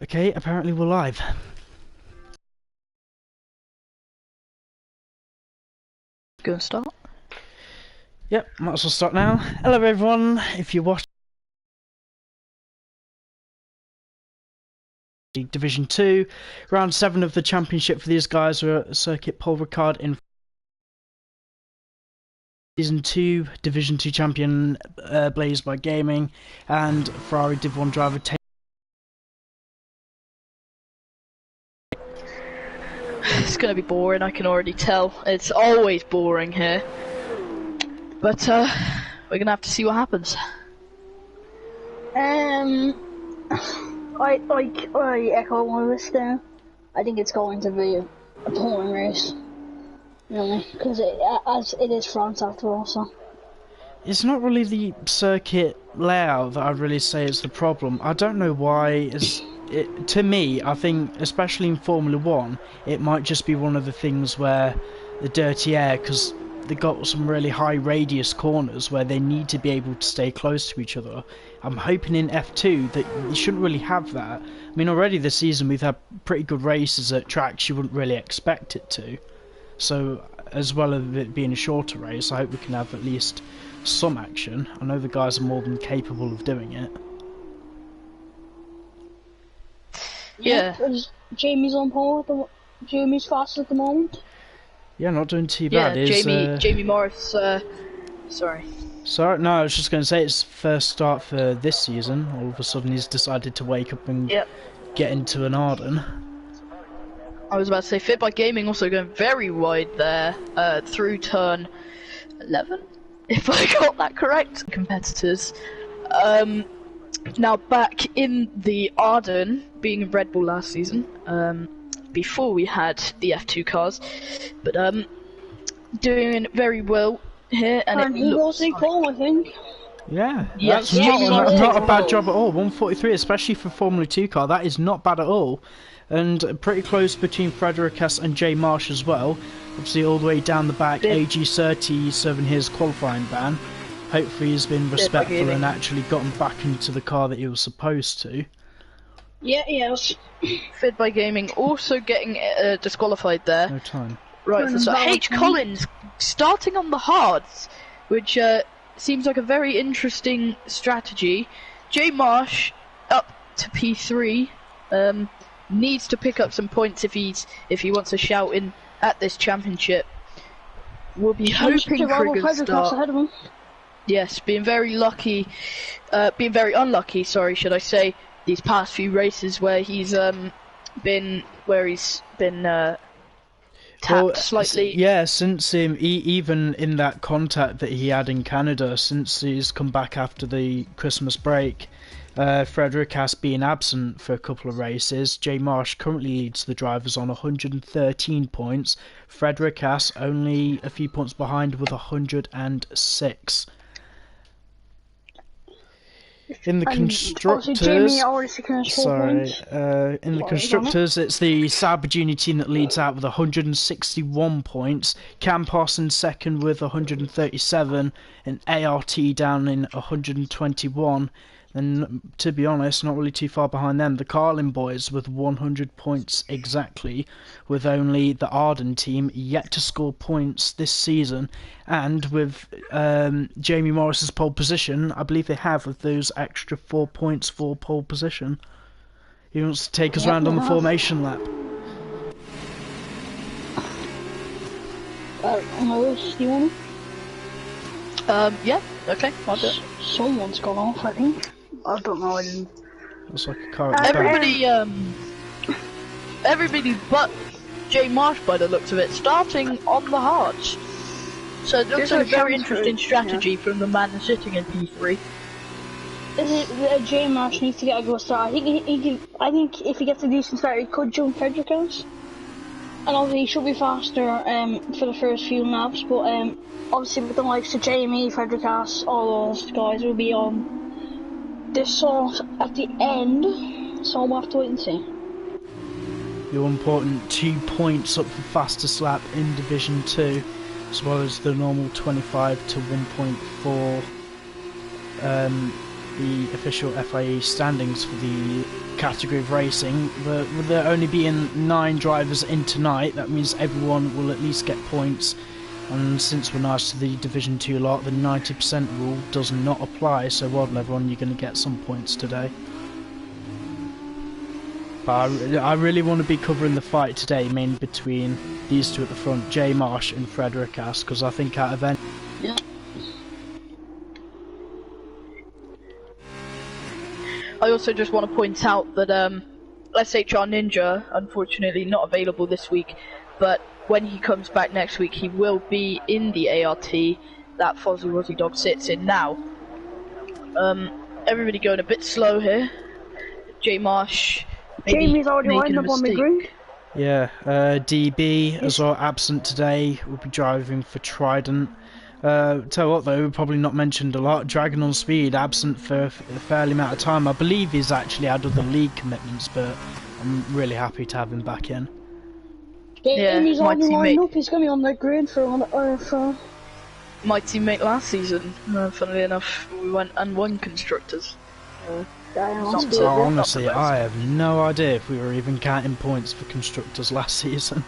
Okay, apparently we're live. Go and start. Yep, might as well start now. Hello everyone, if you're watching Division 2, round 7 of the championship for these guys are at Circuit Paul Ricard in Season 2, Division 2 champion Blazed by Gaming, and Ferrari Div 1 driver It's gonna be boring, I can already tell. It's always boring here. But we're gonna have to see what happens. I echo one of this there. I think it's going to be a boring race. Really, because as it is France after all, so. It's not really the circuit layout that I'd really say is the problem. I don't know why. To me, I think, especially in Formula 1, it might just be one of the things where the dirty air, because they got some really high radius corners where they need to be able to stay close to each other. I'm hoping in F2 that you shouldn't really have that. I mean, already this season we've had pretty good races at tracks you wouldn't really expect it to. So, as well as it being a shorter race, I hope we can have at least some action. I know the guys are more than capable of doing it. Yeah. Jamie's on pole. Jamie's fast at the moment. Yeah, not doing too Yeah, bad. Jamie Morris, sorry. Sorry, no, I was just going to say it's first start for this season. All of a sudden he's decided to wake up and get into an Arden. I was about to say, Fit by Gaming also going very wide there, through turn 11, if I got that correct. Competitors. Now back in the Arden, being Red Bull last season, before we had the F2 cars, but doing very well here, and he will take pole, I think. Yeah, yes, that's not a bad job at all. 143, especially for Formula 2 car, that is not bad at all. And pretty close between Fredericas and Jay Marsh as well. Obviously all the way down the back, AG30 serving his qualifying ban. Hopefully he's been respectful and actually gotten back into the car that he was supposed to. Yeah, yes. Fed by Gaming also getting disqualified there. No time. Right, so H. Collins starting on the hards, which seems like a very interesting strategy. Jay Marsh up to P3, needs to pick up some points if he wants to shout in at this championship. We'll be hoping for a good start. Yes, being very unlucky, sorry, should I say, these past few races where he's been tapped slightly. Yeah, since even in that contact that he had in Canada, since he's come back after the Christmas break, Frederick has been absent for a couple of races. Jay Marsh currently leads the drivers on 113 points. Frederick has only a few points behind with 106. In the constructors, it's the Sauber Junior team that leads out with 161 points. Campos in second with 137, and ART down in 121. And to be honest, not really too far behind them, the Carlin boys with 100 points exactly, with only the Arden team yet to score points this season. And with Jamie Morris's pole position, I believe they have with those extra 4 points for pole position. He wants to take us round on the formation lap. Do you want to? Yeah, okay, I'll do it. Someone's gone off, I think. I don't know, I didn't. Looks like a car. Everybody but Jay Marsh, by the looks of it, starting on the hards. So it looks like a very interesting strategy from the man sitting in P3. Jay Marsh needs to get a good start. I think if he gets a decent start, he could jump Fredericas. And obviously he should be faster for the first few laps, but obviously with the likes of Jamie, Fredericas, all those guys will be on this sort at the end, so we'll have to wait and see. Your important 2 points up for fastest lap in Division 2, as well as the normal 25 to 1.4 the official FIE standings for the category of racing. With there only being 9 drivers in tonight, that means everyone will at least get points. And since we're nice to the Division 2 lot, the 90% rule does not apply, so well done everyone, you're going to get some points today. But I really want to be covering the fight today, mainly between these two at the front, Jay Marsh and Frederick Ass, because I think out of any... Yeah. I also just want to point out that SHR Ninja, unfortunately not available this week, but when he comes back next week, he will be in the ART that Fozzie Wozzie Dog sits in now. Everybody going a bit slow here. Jay Marsh. Jamie's already lined up on the group. Yeah, DB as well, absent today, will be driving for Trident. Tell you what though, probably not mentioned a lot, Dragon on Speed, absent for a fairly amount of time. I believe he's actually had other league commitments, but I'm really happy to have him back in. Jamie's already lined up, he's going to be on the grid for my teammate last season, funnily enough, we went and won Constructors. Honestly, I have no idea if we were even counting points for Constructors last season.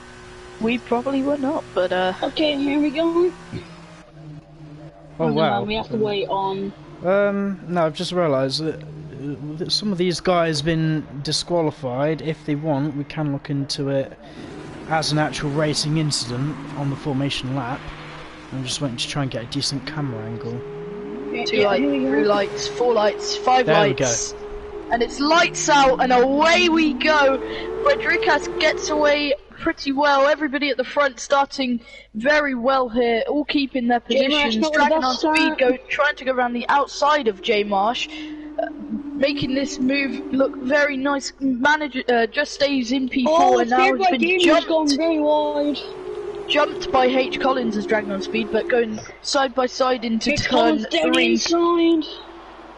We probably were not, but okay, here we go. Oh wow. We have to wait on... No, I've just realised that some of these guys have been disqualified. If they want, we can look into it as an actual racing incident on the formation lap. I'm just waiting to try and get a decent camera angle. 2 lights, 3 lights, 4 lights, 5 there lights. We go. And it's lights out and away we go. Frederikas gets away pretty well. Everybody at the front starting very well here, all keeping their positions. Dragon on Speed trying to go around the outside of J Marsh, making this move look very nice. Manager just stays in P4 and now has been jumped. Very wide. Jumped by H Collins as Dragon on Speed, but going side by side into turn 3. Inside.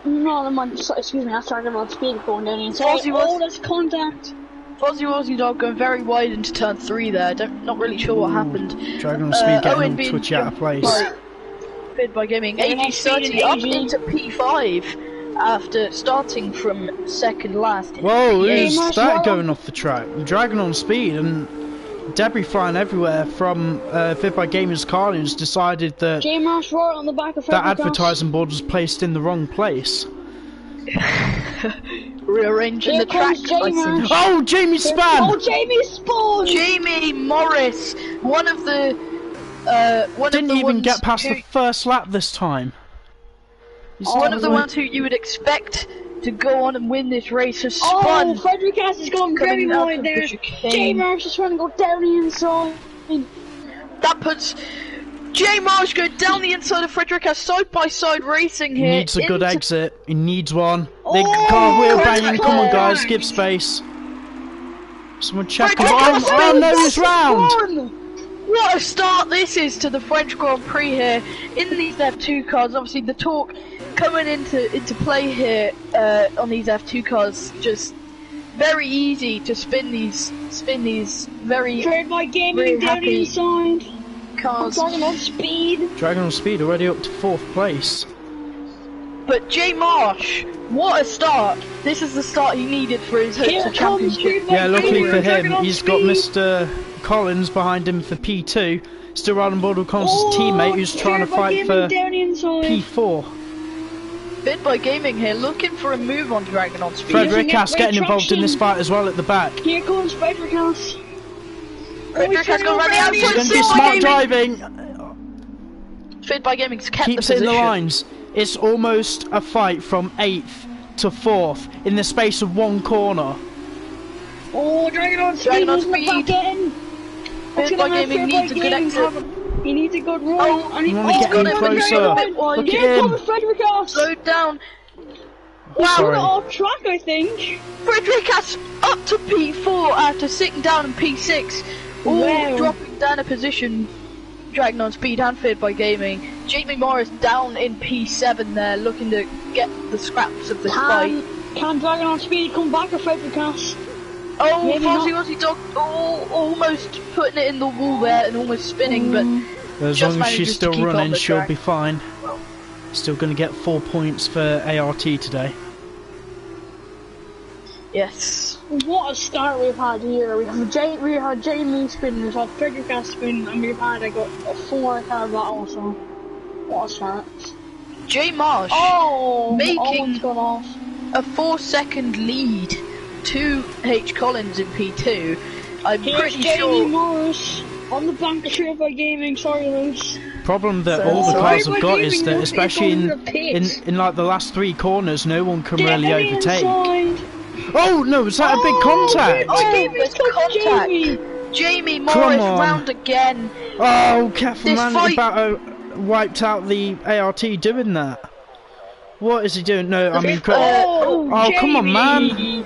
No, excuse me, that's Dragon on Speed going down inside. That's contact. Fozzie Wozzie Dog going very wide into turn 3 there. Not really sure what happened. Dragon on Speed getting all twitchy out of place. Bid by gaming. AG30 up into P5 after starting from second last. Whoa, who's that going off the track? Dragon on Speed and debris flying everywhere from Fid by Gaming's car, who's decided that on the back of that advertising board was placed in the wrong place. Rearranging the track. Oh, Jamie Span! Oh, Jamie Spawn! Jamie Morris, one of the didn't even get past the first lap this time. One of the ones who you would expect to go on and win this race has spun. Oh, Frederick has gone very wide there. J Marsh is trying to go down the inside. That puts J Marsh going down the inside of Frederick has side by side racing here. He needs a good exit. He needs one. Big car wheel banging. Come on, guys, give space. Someone check him. Oh no, he's round. What a start this is to the French Grand Prix here in these F2 cars. Obviously, the torque coming into play here on these F2 cars, just very easy to spin these very Trade by gaming down inside cars. Dragon on Speed. Dragon on Speed already up to 4th place. But J Marsh, what a start! This is the start he needed for his hopes of championship. Yeah, luckily for him, he's got Mr. Collins behind him for P2. Still riding on board with Collins' teammate, who's trying to fight for P4. Bid by Gaming here, looking for a move on Dragon on Speed. Frederick Haas getting involved in this fight as well at the back. Here comes Frederick Haas. Frederick Haas going around the outside. He's going to do smart driving. Bid by Gaming's kept keeps the position. In the lines. It's almost a fight from 8th to 4th in the space of one corner. Oh, Dragon on Speed is back in. Bid by Gaming needs a good exit. He needs a good run. Oh, and he's got in closer. Look at him. Frederick Haas. Slowed down. Wow, off track, I think. Frederick Haas up to P4 after sitting down in P6. All dropping down a position. Dragon on Speed and Fid by Gaming. Jamie Morris down in P7 there, looking to get the scraps of this fight. Can Dragon on Speed come back or Frederick Haas? Oh, Fozzie Wozzie Dog almost putting it in the wall there and almost spinning, but as long as she's still running, she'll be fine. Still going to get 4 points for ART today. Yes. What a start we've had here. We had Jamie spin, we've had Frederick spin, and we've had a 4-car battle, so what a start. J Marsh making a 4-second lead to H Collins in P2. I'm pretty Jamie sure. Morris on the bank of Fair by Gaming, sorry Leauge. Problem that So- all the Sorry, cars have my got gaming is that, notes, especially it's in, on the pits. in like the last 3 corners, no one can really overtake. Inside. Oh no, was that a big contact? Oh, there's contact. Jamie. Jamie Come Morris on. round again. Oh, careful This man, fight- he about wiped out the ART doing that. What is he doing? No, I mean, oh, come on, man. Jamie.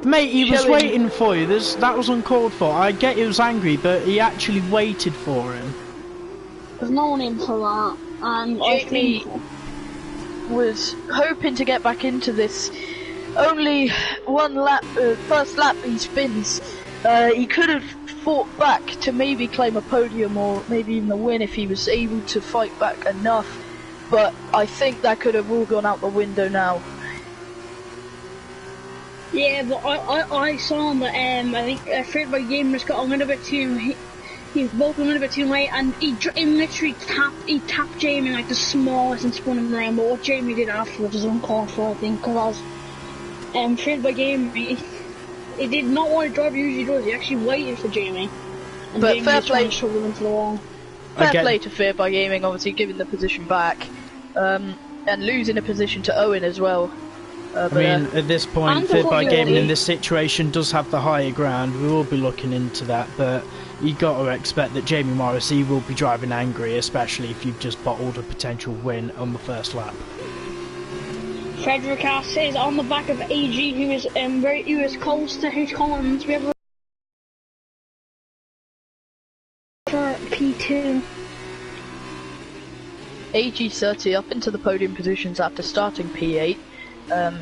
Mate, he was Chilling. waiting for you. That was uncalled for. I get he was angry, but he actually waited for him. There's no name for that. And I Jamie think was hoping to get back into this. Only one lap, first lap he spins. He could have fought back to maybe claim a podium or maybe even a win if he was able to fight back enough. But I think that could have all gone out the window now. yeah, but I saw him that I think Fred by Gaming just got a little bit too. He broke a little bit too late, and he literally tapped Jamie like the smallest and spun him around. But what Jamie did afterwards was uncalled for, I think, because Fred by Gaming he did not want to drive he usually does. He actually waited for Jamie. And But Jamie fair just went play. shoved him into the wall. Fair play to Fear by Gaming, obviously giving the position back, and losing a position to Owen as well. I mean, at this point, and Fit by the Gaming Hoodie. in this situation does have the higher ground. We will be looking into that, but you got to expect that Jamie Morris, he will be driving angry, especially if you've just bottled a potential win on the first lap. Frederick is on the back of AG, who is close to H Collins. We have for P2. AG30 up into the podium positions after starting P8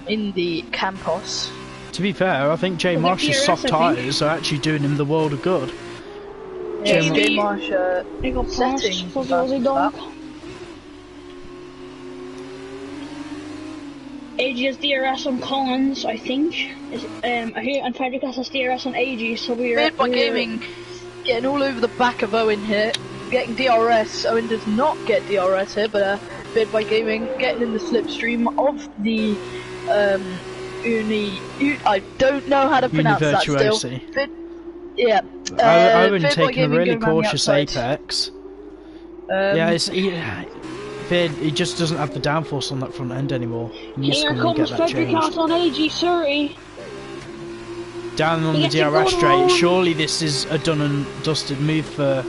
in the Campos. To be fair, I think Jay Well, Marsh's DRS, soft I think. tyres are actually doing him the world of good. J Marsh They got passed setting for the Aussie dog. AG has DRS on Collins, I think. I hear, and Frederick has DRS on AG, so we're... Feared by Gaming getting all over the back of Owen here, getting DRS. Owen does not get DRS here, but Feared by Gaming getting in the slipstream of the I don't know how to pronounce that still. Univirtuosi. Yeah. Owen Feared by taking a Gaming really going round the cautious outside. apex. Yeah, he just doesn't have the downforce on that front end anymore. He needs to Here come and get comes that Frederick changed. on AG30. Down on He the gets to go DRS straight, wrong. surely this is a done and dusted move for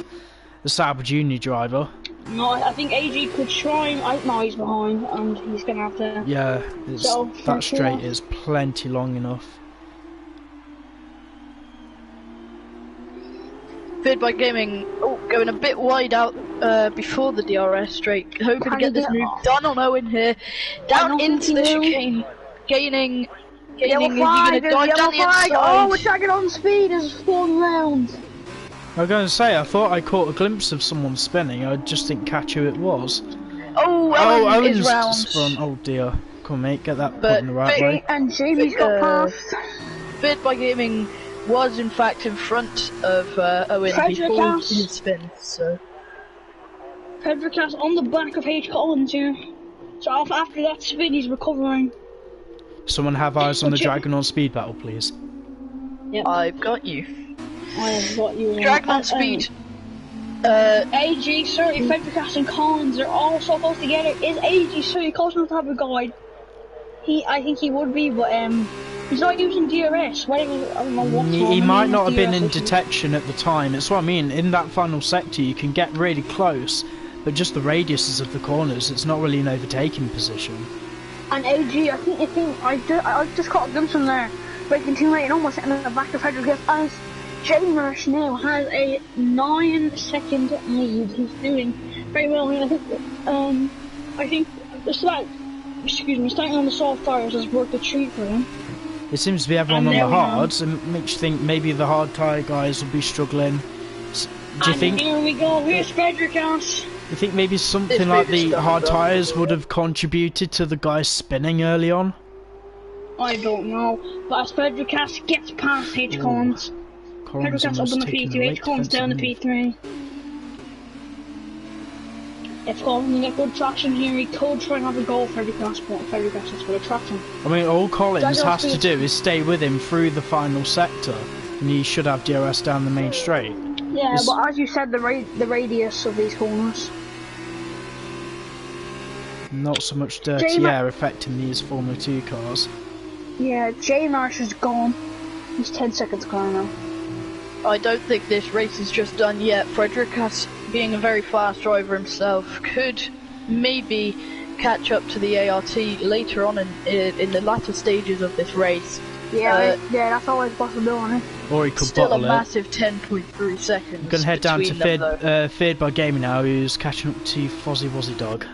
the Sauber Junior driver. No, I think AG could try and... No, he's behind, and he's going to have to... Yeah, So, that front straight four. is plenty long enough. Feared by Gaming, going a bit wide out before the DRS straight, hoping to Can get he this get move off? done on Owen here, I down don't into think the he will. chicane, gaining, Yellow is he flag, going to dive yellow down the flag. inside? Oh, we're tagging on speed as one round. I was going to say, I thought I caught a glimpse of someone spinning, I just didn't catch who it was. Oh, Oh, Owen Owen's is round. spun. Oh dear. Come on mate, get that put But in the right way. And Jamie's got passed. Feared by Gaming was in fact in front of Owen Frederick before House. his spin, so... Frederick on the back of H Collins here. So after that spin, he's recovering. Someone have eyes on the Would you- Dragon on speed battle, please. Yep. I've got you. I have got you. Dragon on speed. AG, Surrey, Frederick and Collins are all so close together. Is AG Surrey close enough to have a guide? I think he would be, but he's not using DRS. I don't know what's wrong. He might not have been DRS in issues. detection at the time. It's what I mean. In that final sector, you can get really close, but just the radiuses of the corners, it's not really an overtaking position. And AG, I think I just caught a glimpse from there, breaking too late and almost hitting the back of Frederick as J Marsh now has a 9-second lead. He's doing very well. I think just about, starting on the soft tires has worked a treat for him. It seems to be everyone And on the there we are. hards, and makes you think maybe the hard tyre guys will be struggling. Do you And think? here we go. Here's Frederick You think maybe something It's like really the hard stunning, tyres would have contributed to the guy spinning early on? I don't know. But as Frederikas gets past H. Ooh. Collins, Collins Frederikas up almost on the taking P2, a H. late Collins down the defensive P3. If Collins can get good traction here, he could try and have a goal for Frederikas, but Frederikas has got traction. I mean, all Collins Jaguars has to do is stay with him through the final sector, and he should have DRS down the main straight. Yeah, but as you said, the radius of these corners. Not so much dirty air affecting these Formula 2 cars. Yeah, J. Marsh is gone. He's 10 seconds gone now. I don't think this race is just done yet. Frederikas, being a very fast driver himself, could maybe catch up to the ART later on in the latter stages of this race. Yeah, yeah, that's always a possibility. Or he could Still a bottle it. massive 10.3 seconds. I'm going to head down to them, Feared by Gaming now, who's catching up to Fozzie Wozzie Dog.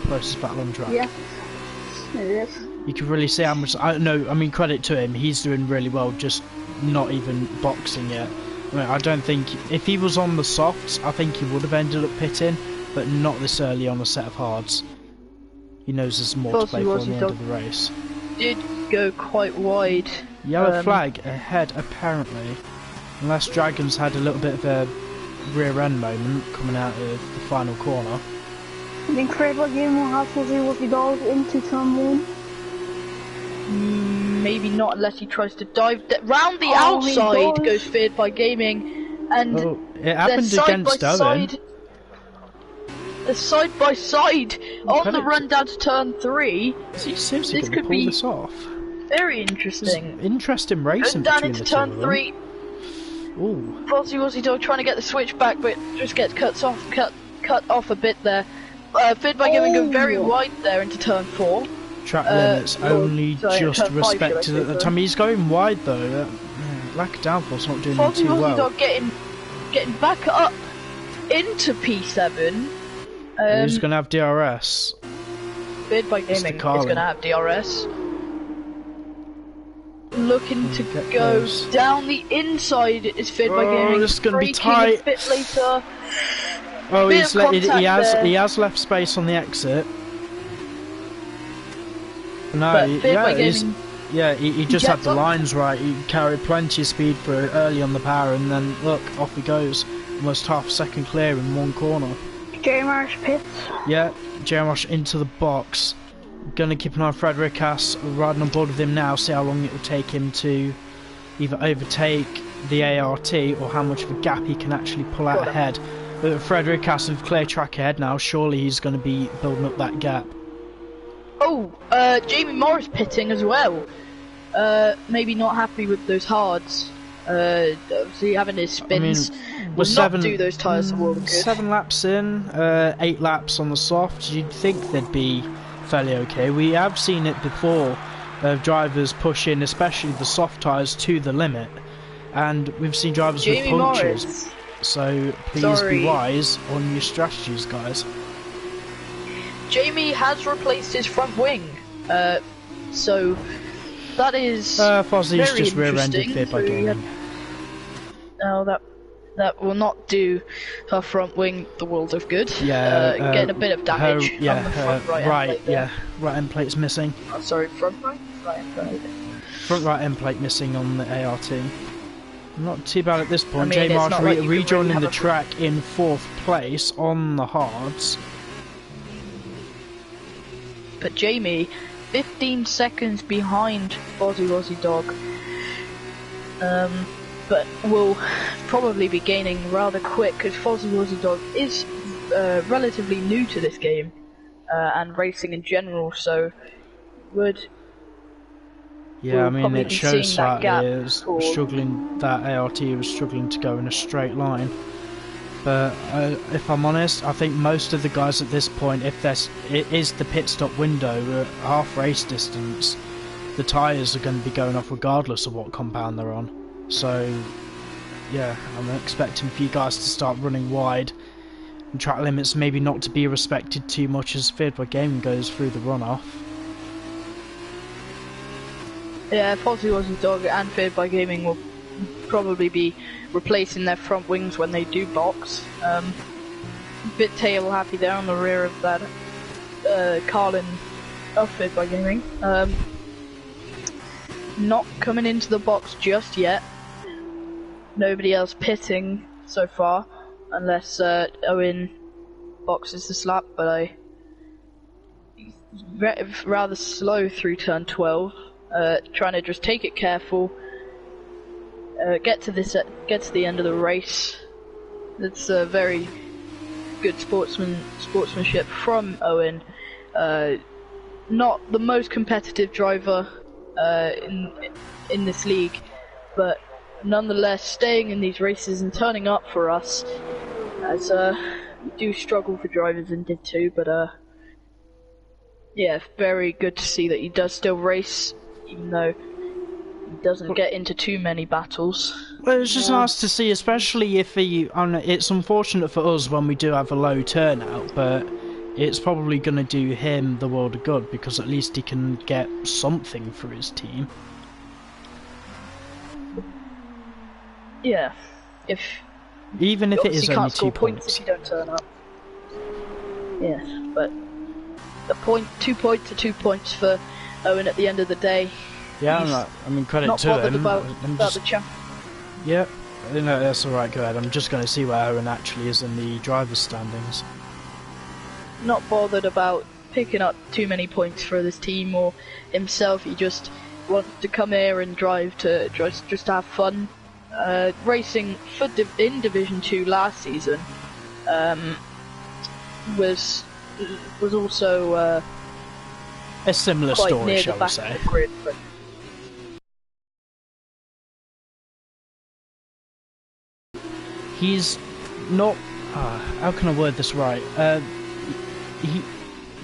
Closest battle on track. Yeah, it is. You can really see how much. I mean, credit to him, he's doing really well, just not even boxing yet. I mean, I don't think if he was on the softs, I think he would have ended up pitting, but not this early on a set of hards. He knows there's more to play for at the end of the race. Did go quite wide. Yellow flag ahead, apparently, unless Dragons had a little bit of a rear end moment coming out of the final corner. I think Incredible Game will have to do with the dog into turn 1. Maybe not unless he tries to dive round the outside. Goes Feared by Gaming, and it happened against Owen. The side by side on the run down to turn 3. He seems to pull this off. Very interesting. Interesting racing down between into the turn two 3. Ooh. Fozzie Wozzie Dog trying to get the switch back, but just gets cut off a bit there. Feared by Gaming go very wide there into turn 4. Track limits only just respected at the time. He's going wide though. Lack of downforce not doing too well. Dog getting back up into P7. Who's going to have DRS? Feared by Gaming is going to have DRS. Looking to go down the inside is Feared by Gaming. This is going to be tight. A bit later. Oh, he has left space on the exit. No, he just had the lines right. He carried plenty of speed for early on the power, and then look, off he goes. Almost half a second clear in one corner. J. Marsh pits. Yeah, J. Marsh into the box. Gonna keep an eye on Frederikas, riding on board with him now, see how long it will take him to either overtake the ART or how much of a gap he can actually pull out ahead. But Frederikas with clear track ahead now, surely he's going to be building up that gap. Oh, Jamie Morris pitting as well. Maybe not happy with those hards. Obviously having his spins. Will not do those tyres the world of good. 7 laps in, 8 laps on the soft. You'd think they'd be fairly okay. We have seen it before of drivers pushing, especially the soft tyres, to the limit. And we've seen drivers with punctures. Morris. So please be wise on your strategies, guys. Jamie has replaced his front wing, so that is Fozzie's very just rear-ended Feared by Gaming. No, that will not do her front wing the world of good. Yeah, getting a bit of damage on the front right end plate. Right end plate's missing. Oh, sorry, front right end plate. Front right end plate missing on the ART. Not too bad at this point. I mean, J. Marsh like rejoining really the track in 4th place on the hards. But Jamie, 15 seconds behind Fozzie Wozzie Dog. But will probably be gaining rather quick because Fozzie Wozzie Dog is relatively new to this game and racing in general, so would. Yeah, I mean, it shows that ART was struggling to go in a straight line. But if I'm honest, I think most of the guys at this point, if it is the pit stop window at half race distance, the tyres are going to be going off regardless of what compound they're on. So, yeah, I'm expecting for you guys to start running wide and track limits maybe not to be respected too much as Feared by Gaming goes through the runoff. Yeah, Fozzie Wozzie Dog and Feared by Gaming will probably be replacing their front wings when they do box. bit tail happy there on the rear of that Carlin outfit by Gaming. Not coming into the box just yet. Nobody else pitting so far, unless Owen boxes the slap, but rather slow through turn 12. Trying to just take it careful. Get to the end of the race. It's a very good sportsmanship from Owen. Not the most competitive driver in this league, but nonetheless staying in these races and turning up for us. As we do struggle for drivers and did too, but yeah, very good to see that he does still race, even though he doesn't get into too many battles. Well, it's just nice to see, especially if it's unfortunate for us when we do have a low turnout, but it's probably going to do him the world of good, because at least he can get something for his team. Yeah, even if it is only 2 points if you don't turn up. Yes, but the 2 points are 2 points for Owen at the end of the day. Yeah, I mean, credit not to bothered him. about the champ. Yeah, no, that's alright, go ahead. I'm just going to see where Owen actually is in the driver's standings. Not bothered about picking up too many points for this team or himself. He just wants to come here and drive to just have fun. Racing in Division 2 last season was also a similar quite story, near shall the we back say. of the grid, but he's not. How can I word this right?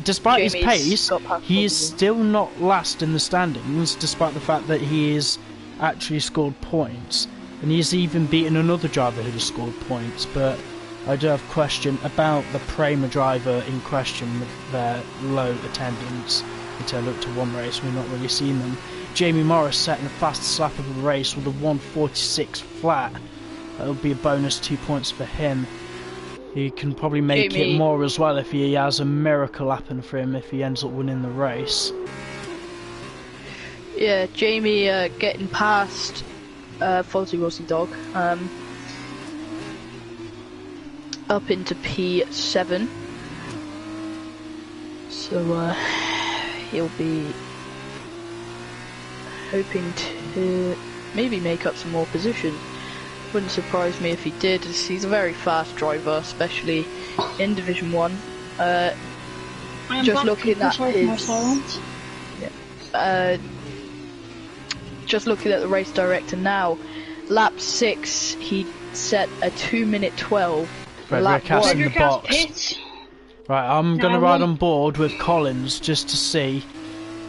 Despite his pace, he is still not last in the standings, despite the fact that he has actually scored points, and he's even beaten another driver who has scored points. But I do have a question about the Prema driver in question with their low attendance. We turn up to one race, we've not really seen them. Jamie Morris setting the fastest lap of the race with a 1:46 flat. That'll be a bonus 2 points for him. He can probably make it more as well if he has a miracle happen for him if he ends up winning the race. Yeah, Jamie getting past Fozzie Wozzie Dog up into P7. So he'll be hoping to maybe make up some more position. Wouldn't surprise me if he did, as he's a very fast driver, especially in Division 1. Just looking at his... just looking at the race director now, lap 6, he set a 2:12. Frederick in the box. Right, I'm going to ride on board with Collins just to see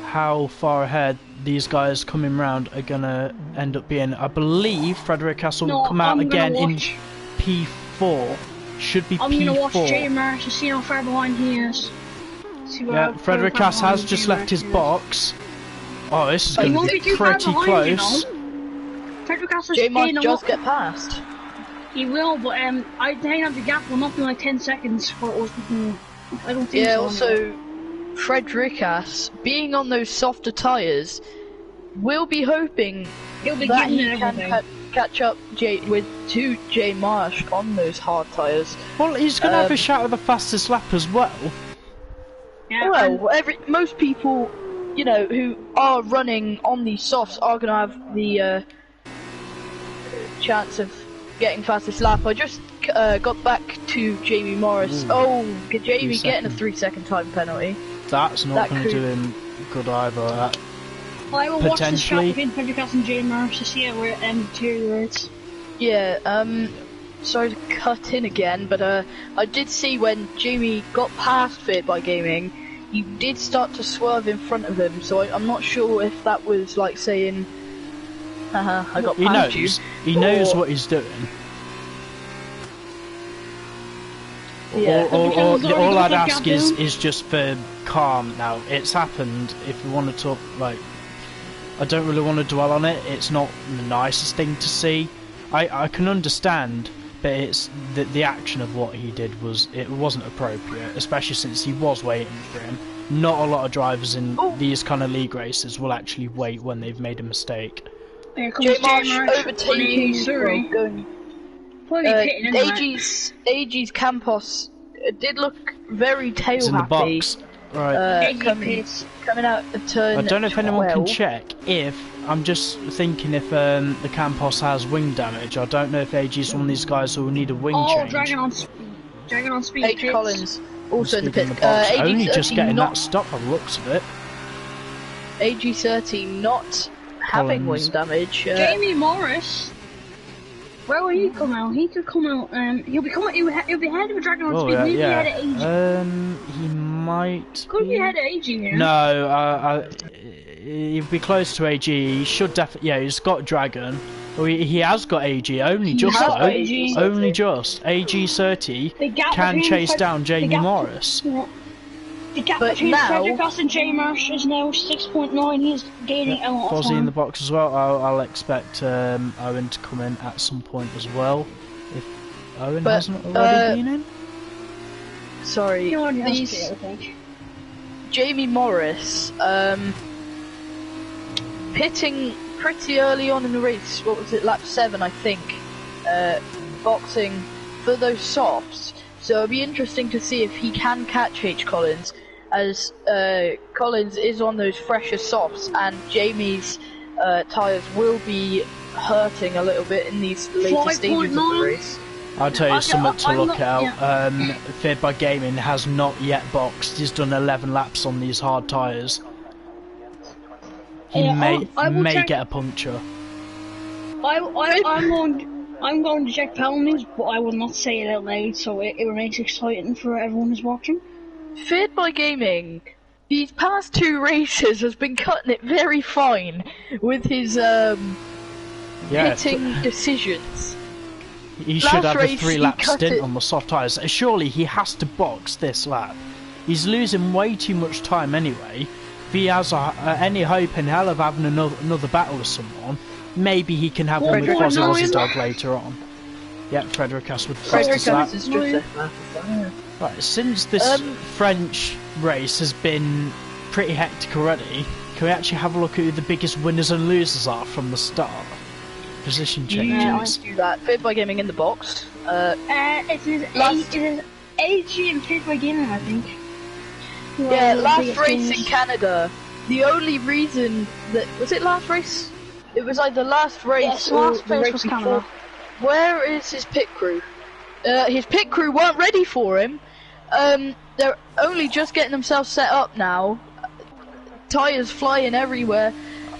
how far ahead these guys coming round are going to end up being. I believe Frederick Castle will come out again in P4. Should be P4. I'm going to watch Jay Mars to see how far behind he is. Yeah, Frederick Castle has just left his box. Oh, this is going to be pretty close. Frederick Castle's Jay might just get past. He will, but I think the gap will not be like 10 seconds for us. I don't think so. Yeah, also, Fredricas, being on those softer tyres, will be hoping that he can catch up to Jay Marsh on those hard tyres. Well, he's going to have a shot at the fastest lap as well. Yeah, well, most people, you know, who are running on these softs are going to have the chance of getting fastest lap. I just got back to Jamie Morris. Ooh, Jamie getting a 3-second time penalty. That's not going to do him good either. I will watch the strap between Frederick Castle and Jay Morris to see how it deteriorates. Yeah, sorry to cut in again, but I did see when Jamie got past Fit by Gaming, he did start to swerve in front of him, so I'm not sure if that was like saying, haha, I got past you. He knows what he's doing. Yeah. All I'd ask is just for calm now. It's happened. If we want to talk, like, I don't really want to dwell on it. It's not the nicest thing to see. I can understand but it's the action of what he did wasn't appropriate, especially since he was waiting for him. Not a lot of drivers in these kind of league races will actually wait when they've made a mistake. Here comes J-Marsh overtaking. going. AG's Campos did look very tail It's in happy. the box. Right. Coming out of turn. I don't know if anyone can 12. check if, I'm just thinking if the Campos has wing damage. I don't know if AG's one of these guys who will need a wing change. Dragon on speed. Dragon on speed. H. Collins also in the pit. Only just getting that stop by the looks of it. AG30 not having wing damage. Jamie Morris. Where will he come out? He could come out. He'll be ahead of a Dragon on speed. He'll be ahead of AG. He might. Could be ahead of AG here. No, he'd be close to AG. He should definitely. Yeah, he's got Dragon. Well, he has got AG. Only just though. Only just. AG30 can chase down Jamie Morris. Yeah. The gap between Frederick and J Marsh is now 6.9. He's gaining a lot of time. Fozzie in the box as well. I'll expect Owen to come in at some point as well. If Owen hasn't already been in. Sorry, Jamie Morris pitting pretty early on in the race. What was it, lap 7 I think, boxing for those softs, so it'll be interesting to see if he can catch H. Collins, as Collins is on those fresher softs and Jamie's tyres will be hurting a little bit in these later stages of the race. I'll tell you something to look out. Feared by Gaming has not yet boxed. He's done 11 laps on these hard tyres. He may get a puncture. I'm going to check penalties, but I will not say it out loud, so it remains exciting for everyone who's watching. Feared by Gaming, these past 2 races has been cutting it very fine with his pitting decisions. He should have a 3-lap stint on the soft tyres. Surely he has to box this lap. He's losing way too much time anyway. If he has any hope in hell of having another battle with someone, maybe he can have one with Fozzie Wozzie Dog later on. Yep, Frederick has with the fastest lap. Right, since this French race has been pretty hectic already, can we actually have a look at who the biggest winners and losers are from the start? Position changes. Let's do that. Feared by Gaming in the box. It is AG and Feared by Gaming, I think. Yeah, last race in Canada. The only reason that was it last race? It was either last race or the race before. Canada. Where is his pit crew? His pit crew weren't ready for him. They're only just getting themselves set up now. Tyres flying everywhere.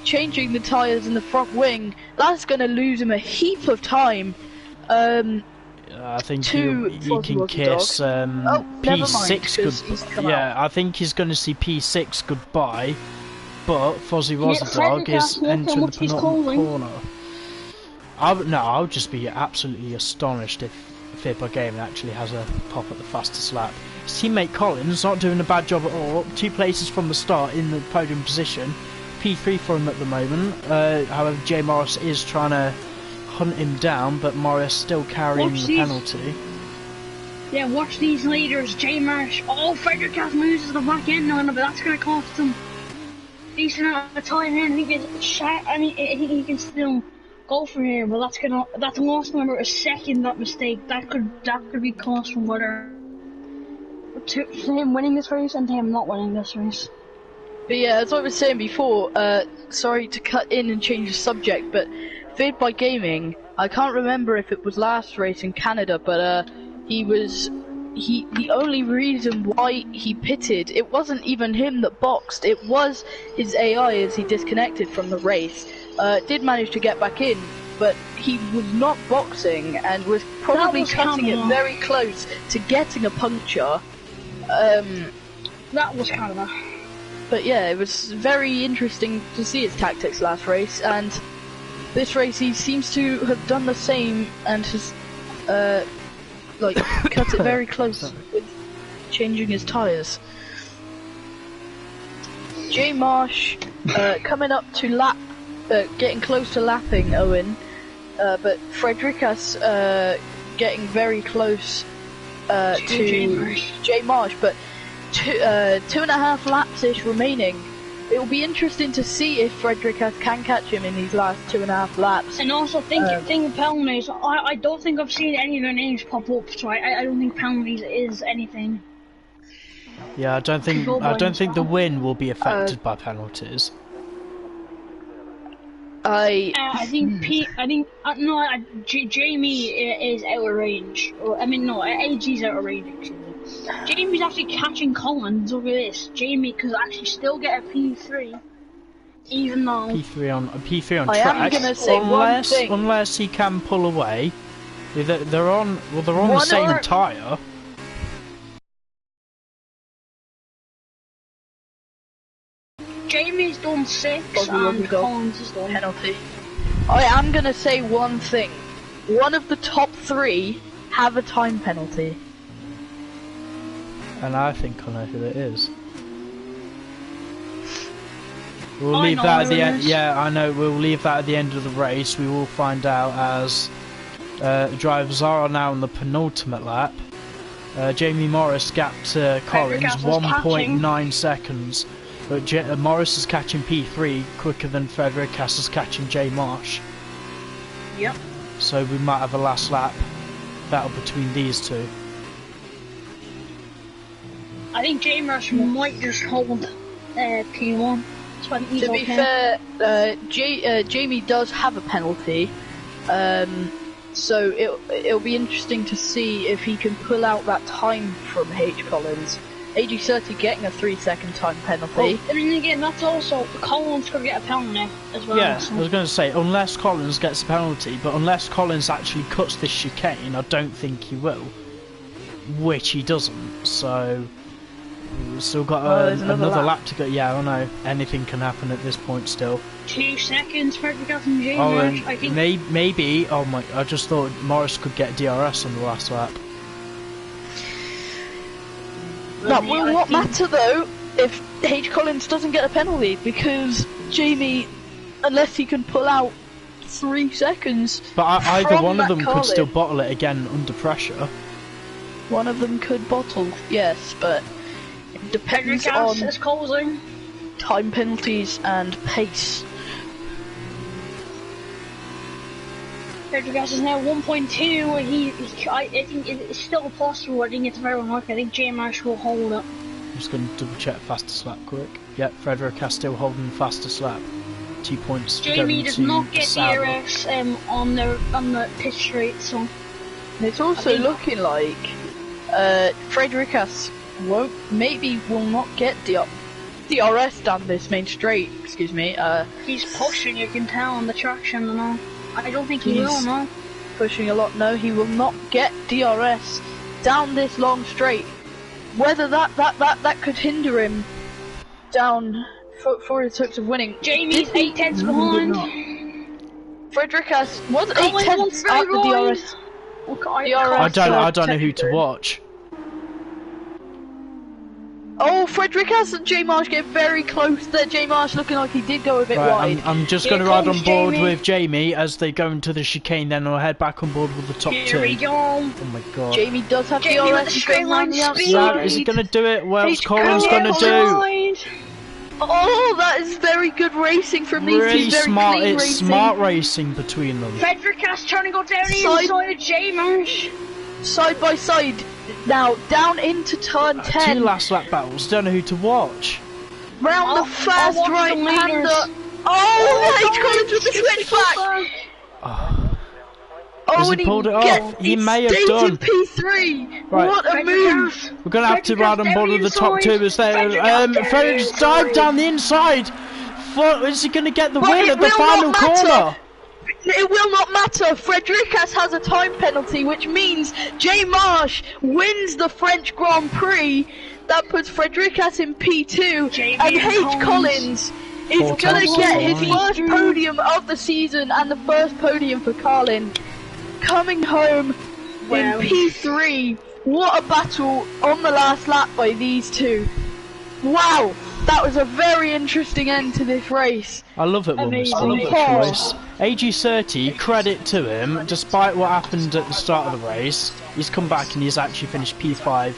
Changing the tyres in the front wing. That's going to lose him a heap of time. I think he can kiss P6 goodbye. Yeah, I think he's going to see P6 goodbye. But Fozzie Wozzie Dog is entering the penultimate corner. I'll just be absolutely astonished if Feared by Gaming actually has a pop at the fastest lap. His teammate Collins not doing a bad job at all. 2 places from the start in the podium position. P3 for him at the moment. However, J Morris is trying to hunt him down, but Morris still carrying the penalty. Yeah, watch these leaders. J Morris. Oh, Frederick has loses the back end on him, but that's going to cost him decent amount of time here. I think he can still go for here, but that's lost him about a second. That mistake that could be cost from whether to him winning this race and to him not winning this race. But yeah, as I was saying before, sorry to cut in and change the subject, but Feared by Gaming, I can't remember if it was last race in Canada, but the only reason why he pitted, it wasn't even him that boxed, it was his AI as he disconnected from the race. Did manage to get back in, but he was not boxing and was probably cutting it very close to getting a puncture. That was Canada. But yeah, it was very interesting to see his tactics last race, and this race he seems to have done the same and has cut it very close with changing his tyres. J Marsh coming up to getting close to lapping Owen, but Frederick has getting very close to J Marsh, but 2.5 laps-ish remaining. It will be interesting to see if Frederikas can catch him in these last 2.5 laps. And also think penalties. I don't think I've seen any of their names pop up, so I don't think penalties is anything. Yeah, I don't think the win will be affected by penalties. I think Jamie is out of range. AG's out of range. Excuse me. Jamie's actually catching Collins. Look at this. Jamie could actually still get a P3, even though P3 on I track. am gonna say one thing. Unless he can pull away, they're on the same tyre. Jamie's done 6 and Collins has done penalty. I am gonna say one thing. One of the top 3 have a time penalty. And I think I know who it is. We'll leave that at the end. Yeah, I know. We'll leave that at the end of the race. We will find out as drivers are now on the penultimate lap. Jamie Morris gapped Collins 1.9 seconds, but Morris is catching P3 quicker than Frederikas is catching J Marsh. Yep. So we might have a last lap battle between these two. I think J Marsh might just hold P1. So to be fair, Jamie does have a penalty, so it'll be interesting to see if he can pull out that time from H. Collins. AG30 getting a 3-second time penalty. Well, I mean, again, that's also Collins could get a penalty as well. Yeah, so. I was going to say, unless Collins gets a penalty, but unless Collins actually cuts this chicane, I don't think he will, which he doesn't. So we've still got another lap to go. Yeah, I know. Anything can happen at this point still. 2 seconds for Frederikas and J Marsh, I think. Maybe. Oh my! I just thought Morris could get DRS on the last lap. That will not matter though if H. Collins doesn't get a penalty, because Jamie, unless he can pull out 3 seconds. But either one of them Colin, could still bottle it again under pressure. One of them could bottle, yes, but it depends on time penalties and pace. Frederikas is now 1.2. I think it's still possible. I think it's very unlikely. I think J Marsh will hold it. I'm just going to double check fastest lap quick. Yep, Frederikas still holding fastest lap. 2 points. Jamie does not get DRS on the pit straight, so it's also looking like Frederikas will not get DRS down this main straight. Excuse me. He's pushing. You can tell on the traction and all. I don't think he will, no. Pushing a lot, no, he will not get DRS down this long straight. Whether that could hinder him down for his hopes of winning. Jamie's 8 tenths behind. Frederikas was 8 tenths at the DRS. I don't know who to watch. Oh, Frederikas and J Marsh get very close there. J Marsh looking like he did go a bit wide. I'm just going to ride on board with Jamie as they go into the chicane, then I'll head back on board with the top 2. Here we go. Oh my god. Jamie does have DRS straight line speed. Is he going to do it? What's Collins going to do? Oh, that is very good racing from these really two. Very smart. clean It's racing. Smart racing between them. Frederikas trying to go down the inside of J Marsh. Side by side. Now, down into turn 10. 2 last lap battles, don't know who to watch. Round the first right-hander. Oh, H. Collins with the switchback. Has he pulled it off? He may have done. P3. Right. What a move. We're going to have to ride on board with the top 2. Is there? Frederikas dive down the inside. Is he going to get the win at the final corner? It will not matter. Frederikas has a time penalty, which means J Marsh wins the French Grand Prix. That puts Frederikas in P2, and H. Collins is going to get his first podium of the season and the first podium for Carlin. Coming home in P3. What a battle on the last lap by these two. Wow. That was a very interesting end to this race. I love it when we Amazing. see the choice. AG30, credit to him, despite what happened at the start of the race, he's come back and he's actually finished P5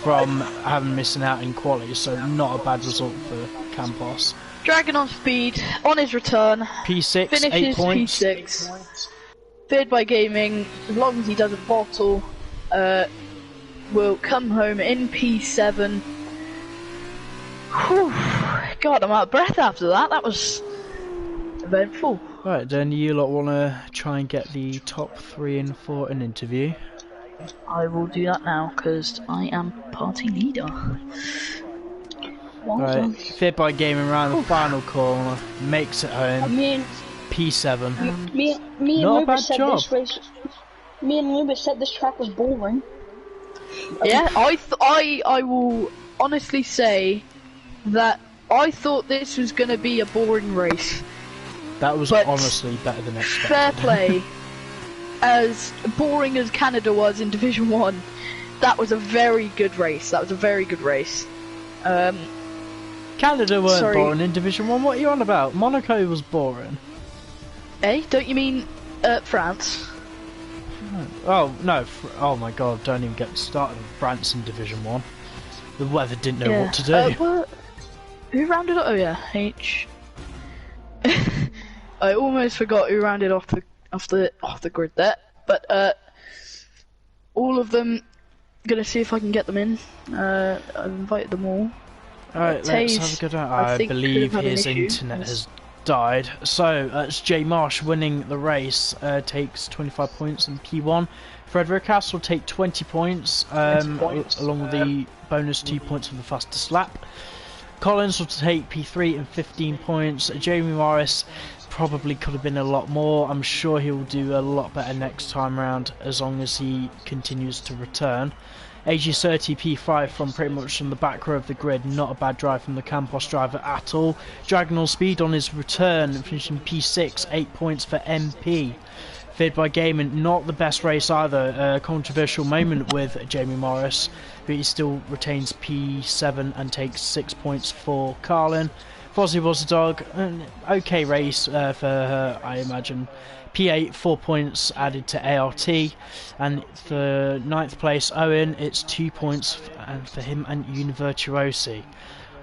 from having missing out in quali, so not a bad result for Campos. Dragon on speed, on his return, P6, 8 finishes points. P6. Feared by Gaming, as long as he doesn't bottle, will come home in P7. Whew. God, I'm out of breath after that. That was eventful. Right, then you lot want to try and get the top 3 and 4 an interview. I will do that now, because I am party leader. Right, Feared by Gaming around the final corner, makes it home. P7. Me and Not a Lubis bad said job. this race. Me and Lubis said this track was boring. Yeah, I will honestly say that I thought this was going to be a boring race. That was But honestly better than expected. Fair play. As boring as Canada was in Division 1, that was a very good race. Canada weren't Sorry. boring in Division 1, what are you on about? Monaco was boring. Eh? Don't you mean France? Oh, no, oh my god, don't even get started with France in Division 1. The weather didn't know what to do. What? Who rounded up? Oh yeah, H. I almost forgot who rounded off the grid there, but all of them. Gonna see if I can get them in. I've invited them all. Alright, let's Taze, have a good one. I I think, could believe have had an his issue. internet has died. So, it's Jay Marsh winning the race, takes 25 points in P1. Frederick Cass will take 20 points, along with the bonus 2 points for the fastest lap. Collins will take P3 and 15 points. Jamie Morris probably could have been a lot more. I'm sure he will do a lot better next time round as long as he continues to return. AG30 P5 from pretty much from the back row of the grid, not a bad drive from the Campos driver at all. Dragonal Speed on his return, finishing P6, 8 points for MP. Feared by Gaming, not the best race either, a controversial moment with Jamie Morris, but he still retains P7 and takes 6 points for Carlin. Fozzie was a dog, an okay race for her, I imagine. P8, 4 points added to ART, and for 9th place Owen, it's 2 points for him and Univirtuosi.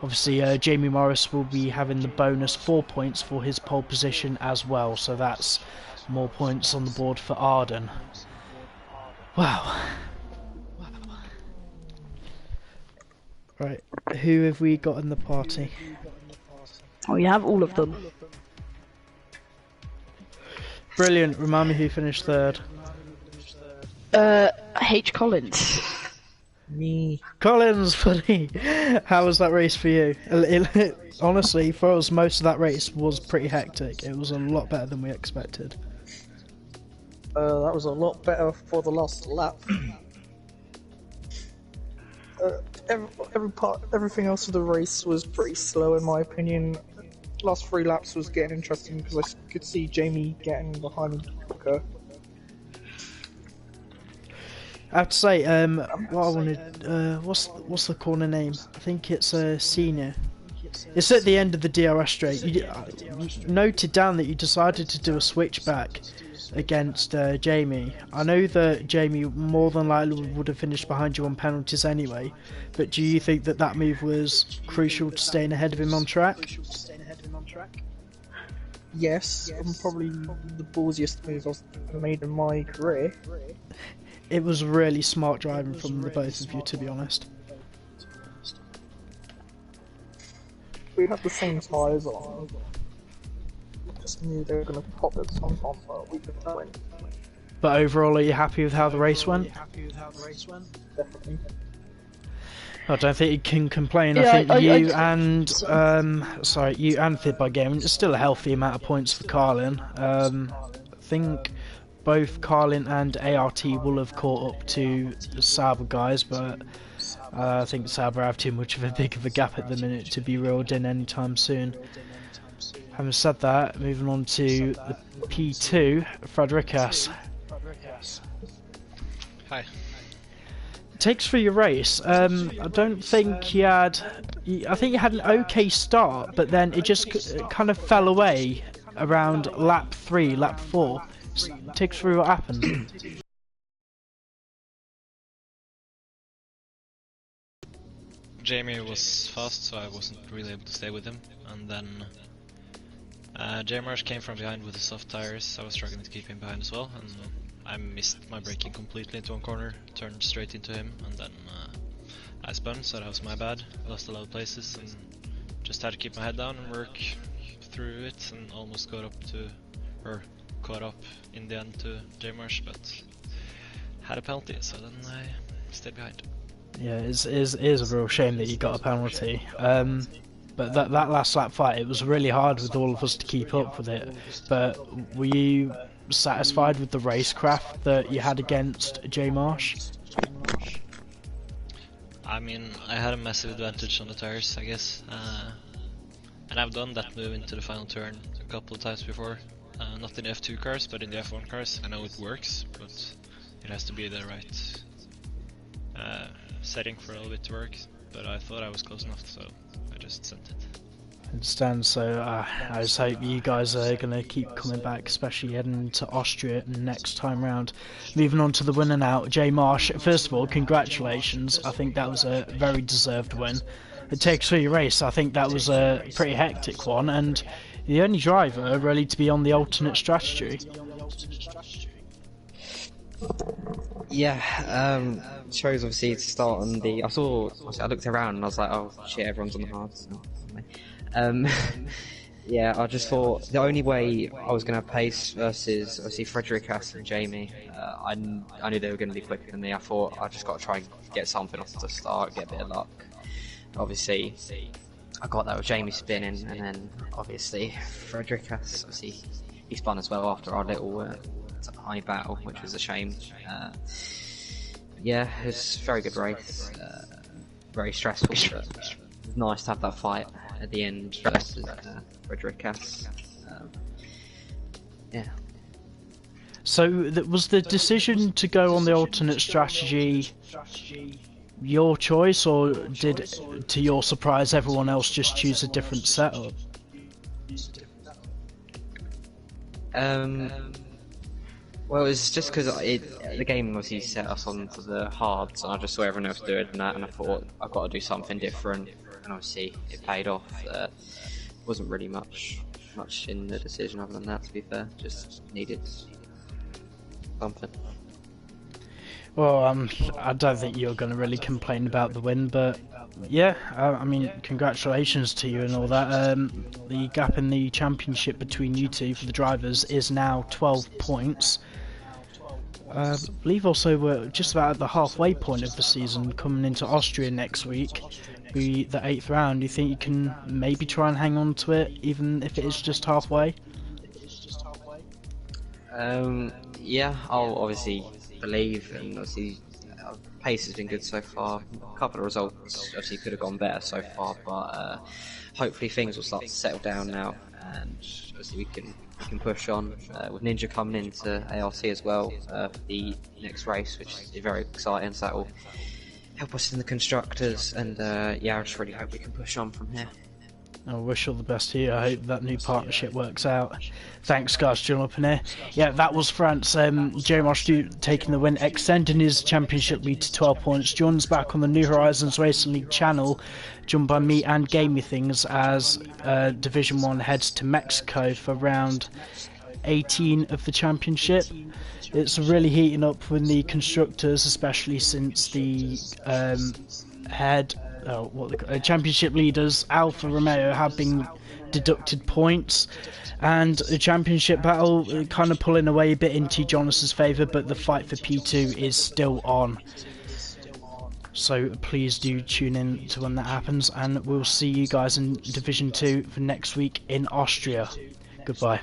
Obviously, Jamie Morris will be having the bonus 4 points for his pole position as well, so that's more points on the board for Arden. Wow. Right, who have we got in the party? Oh, you have all of them. Brilliant, remind me who finished third. H. Collins. Me. Collins, buddy! How was that race for you? Honestly, for us, most of that race was pretty hectic. It was a lot better than we expected. That was a lot better for the last lap. Everything else of the race was pretty slow in my opinion. Last 3 laps was getting interesting because I could see Jamie getting behind me quicker. I have to say, what I wanted, what's the corner name? I think it's Senior. It's at the end of the DRS straight. You noted down that you decided to do a switchback against Jamie. I know that Jamie more than likely would have finished behind you on penalties anyway, but do you think that that move was crucial to staying ahead of him on track? Yes, probably the ballsiest move I've made in my career. It was really smart driving from the both of you, to be honest. We had the same tyres on. Just knew they were going to pop at some point, but we could win. But overall, are you happy with how the race went? Definitely. I don't think you can complain. Yeah, I think you and Feared by Gaming, it's still a healthy amount of points for Carlin. I think both Carlin and ART will have caught up to the Sauber guys, but I think Sauber have too much of a big of a gap at the minute to be reeled in anytime soon. Having said that, moving on to the P2, Fredericas. Hi. takes for your race. I don't think he had. I think he had an okay start, but then it just kind of fell away around lap 3, lap 4. Takes through what happened. Jamie was fast, so I wasn't really able to stay with him, and then J-Marsh came from behind with the soft tires. I was struggling to keep him behind as well, and I missed my braking completely into one corner, turned straight into him, and then I spun, so that was my bad. I lost a lot of places and just had to keep my head down and work through it, and almost caught up in the end to J-Marsh, but had a penalty, so then I stayed behind. Yeah, it is a real shame that you got a penalty. But that last lap fight, it was really hard with all of us to keep up with it. But were you satisfied with the racecraft that you had against J-Marsh? I mean, I had a massive advantage on the tires, I guess. And I've done that move into the final turn a couple of times before. Not in the F2 cars, but in the F1 cars. I know it works, but it has to be the right setting for all of it to work. But I thought I was close enough, so I just sent it. I understand, so I just hope you guys are going to keep coming back, especially heading to Austria next time round. Moving on to the winner now, J-Marsh. First of all, congratulations. I think that was a very deserved win. It takes for your race. I think that was a pretty hectic one, and the only driver really to be on the alternate strategy. Yeah, chose obviously to start on the. I looked around and I was like, oh shit, everyone's on the hards. Yeah, I just thought the only way I was going to pace versus obviously Frederikas and Jamie, I knew they were going to be quicker than me. I thought I just got to try and get something off the start, get a bit of luck. Obviously, I got that with Jamie spinning, and then obviously Frederikas, obviously he spun as well after our little high battle, which was a shame. Yeah, it was a very good race, very stressful, but it was nice to have that fight at the end versus Frederikas. Yeah. So was the decision to go on the alternate strategy your choice, or did, to your surprise, everyone else just choose a different setup? Well, it was just because the game obviously set us on for the hards, and I just saw everyone else doing that, and I thought I've got to do something different, and obviously it paid off. Wasn't really much in the decision other than that, to be fair. Just needed something. Well, I don't think you're going to really complain about the win, but yeah, I mean, congratulations to you and all that. The gap in the championship between you two for the drivers is now 12 points. I believe also we're just about at the halfway point of the season, coming into Austria next week, be the 8th round. Do you think you can maybe try and hang on to it, even if it is just halfway? Yeah, I'll obviously believe, and obviously pace has been good so far. A couple of results obviously could have gone better so far, but hopefully things will start to settle down now, and obviously we can push on with Ninja coming into ART as well for the next race, which is very exciting. So that will help us in the constructors, and yeah, I just really hope we can push on from here. I wish all the best to you. I hope that new partnership works out. Thanks, guys, John up in here. Yeah, that was France. J-Marsh taking the win, extending his championship lead to 12 points. John's back on the New Horizons Racing League channel, joined by me and Gamey Things, as Division 1 heads to Mexico for round 18 of the championship. It's really heating up with the constructors, especially since the championship leaders Alfa Romeo have been deducted points, and the championship battle kind of pulling away a bit into Jonas's favour, but the fight for P2 is still on. So please do tune in to when that happens, and we'll see you guys in Division 2 for next week in Austria. Goodbye.